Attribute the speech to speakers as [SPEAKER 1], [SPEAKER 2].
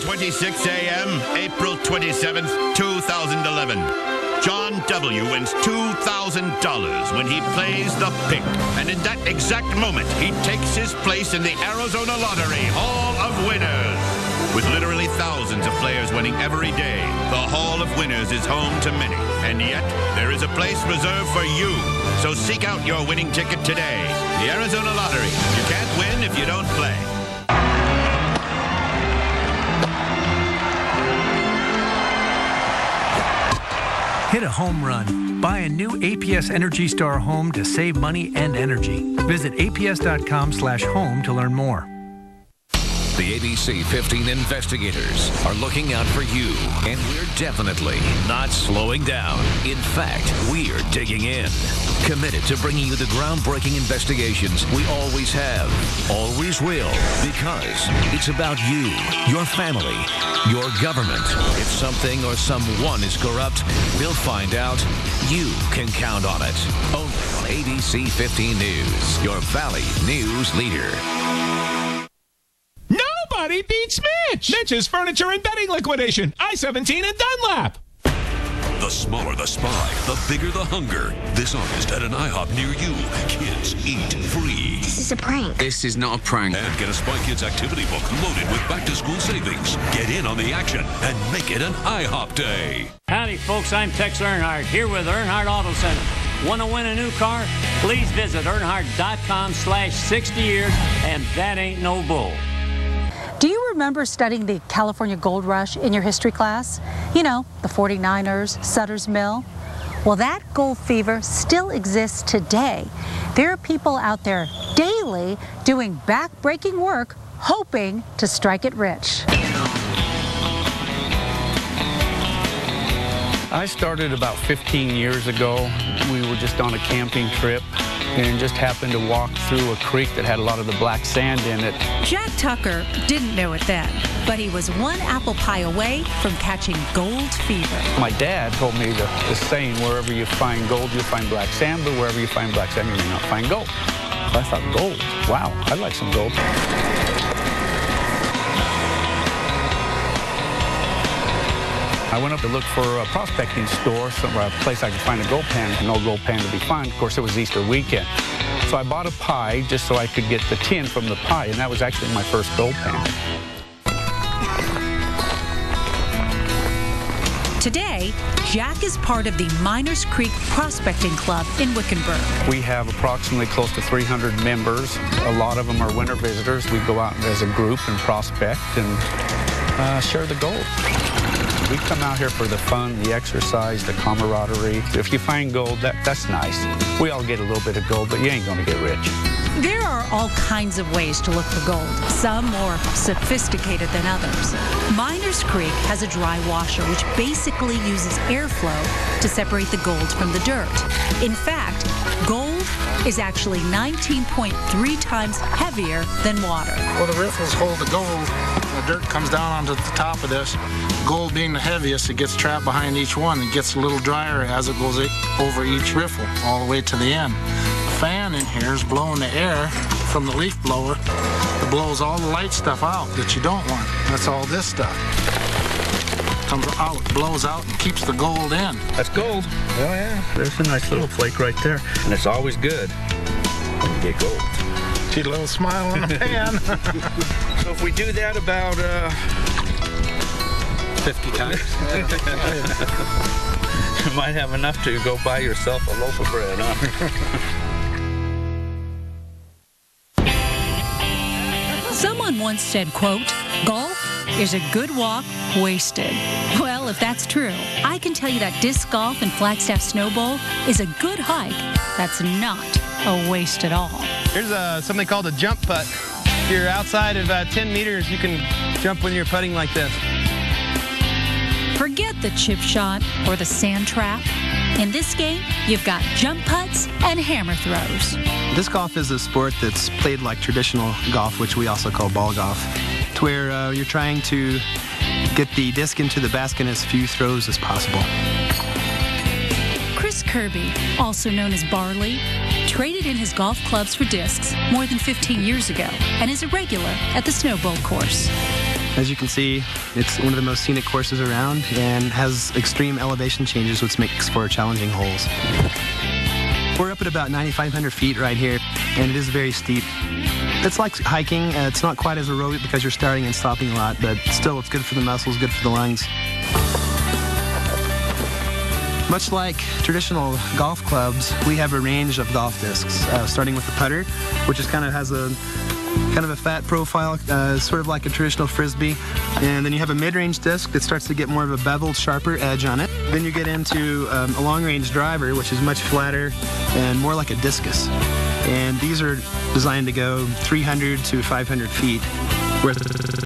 [SPEAKER 1] 10:26 a.m., April 27th, 2011. John W. wins $2,000 when he plays the pink. And in that exact moment, he takes his place in the Arizona Lottery Hall of Winners. With literally thousands of players winning every day, the Hall of Winners is home to many. And yet, there is a place reserved for you. So seek out your winning ticket today. The Arizona Lottery. You can't win if you don't play.
[SPEAKER 2] Hit a home run. Buy a new APS Energy Star home to save money and energy. Visit aps.com/home to learn more.
[SPEAKER 3] The ABC 15 investigators are looking out for you, and we're definitely not slowing down. In fact, we're digging in. Committed to bringing you the groundbreaking investigations we always have, always will, because it's about you, your family, your government. If something or someone is corrupt, we'll find out. You can count on it. Only on ABC 15 News, your Valley News leader.
[SPEAKER 4] Nobody beats Mitch! Mitch's Furniture and Bedding Liquidation. I-17 and Dunlap.
[SPEAKER 5] The smaller the spy, the bigger the hunger. This August at an IHOP near you, kids eat free.
[SPEAKER 6] This is a prank.
[SPEAKER 7] This is not a prank.
[SPEAKER 5] And get a Spy Kids activity book loaded with back-to-school savings. Get in on the action and make it an IHOP day.
[SPEAKER 8] Howdy, folks. I'm Tex Earnhardt here with Earnhardt Auto Center. Want to win a new car? Please visit Earnhardt.com/60 years, and that ain't no bull.
[SPEAKER 9] Do you remember studying the California Gold Rush in your history class? You know, the 49ers, Sutter's Mill. Well, that gold fever still exists today. There are people out there daily doing back-breaking work, hoping to strike it rich.
[SPEAKER 10] I started about 15 years ago. We were just on a camping trip and just happened to walk through a creek that had a lot of the black sand in it.
[SPEAKER 11] Jack Tucker didn't know it then, but he was one apple pie away from catching gold fever.
[SPEAKER 10] My dad told me the saying, wherever you find gold, you'll find black sand, but wherever you find black sand, you may not find gold. So I thought, gold? Wow, I'd like some gold. I went up to look for a prospecting store, somewhere, a place I could find a gold pan. No gold pan to be found. Of course, it was Easter weekend. So I bought a pie just so I could get the tin from the pie, and that was actually my first gold pan.
[SPEAKER 11] Today, Jack is part of the Miners Creek Prospecting Club in Wickenburg.
[SPEAKER 10] We have approximately close to 300 members. A lot of them are winter visitors. We go out as a group and prospect and share the gold. We come out here for the fun, the exercise, the camaraderie. If you find gold, that's nice. We all get a little bit of gold, but you ain't going to get rich.
[SPEAKER 11] There are all kinds of ways to look for gold, some more sophisticated than others. Miners Creek has a dry washer, which basically uses airflow to separate the gold from the dirt. In fact, gold is actually 19.3 times heavier than water.
[SPEAKER 12] Well, the riffles hold the gold. The dirt comes down onto the top of this. Gold being the heaviest, it gets trapped behind each one. It gets a little drier as it goes over each riffle, all the way to the end. The fan in here is blowing the air from the leaf blower. It blows all the light stuff out that you don't want. That's all this stuff. Comes out, blows out, and keeps the gold in.
[SPEAKER 10] That's gold. Oh, yeah. There's a nice little flake right there. And it's always good when you get gold.
[SPEAKER 12] See a little smile on the pan.
[SPEAKER 10] So if we do that about 50 times, you might have enough to go buy yourself a loaf of bread, huh?
[SPEAKER 11] Someone once said, quote, "Golf is a good walk wasted." Well, if that's true, I can tell you that disc golf and Flagstaff Snowbowl is a good hike that's not a waste at all.
[SPEAKER 13] Here's something called a jump putt. If you're outside of 10 meters, you can jump when you're putting like this.
[SPEAKER 11] Forget the chip shot or the sand trap. In this game, you've got jump putts and hammer throws.
[SPEAKER 14] Disc golf is a sport that's played like traditional golf, which we also call ball golf. It's where you're trying to get the disc into the basket in as few throws as possible.
[SPEAKER 11] Chris Kirby, also known as Barley, traded in his golf clubs for discs more than 15 years ago and is a regular at the Snowbowl course.
[SPEAKER 14] As you can see, it's one of the most scenic courses around and has extreme elevation changes, which makes for challenging holes. We're up at about 9,500 feet right here, and it is very steep. It's like hiking. It's not quite as aerobic because you're starting and stopping a lot, but still it's good for the muscles, good for the lungs. Much like traditional golf clubs, we have a range of golf discs, starting with the putter, which is has a fat profile, sort of like a traditional frisbee. And then you have a mid-range disc that starts to get more of a beveled, sharper edge on it. Then you get into a long-range driver, which is much flatter and more like a discus. And these are designed to go 300 to 500 feet. Whereas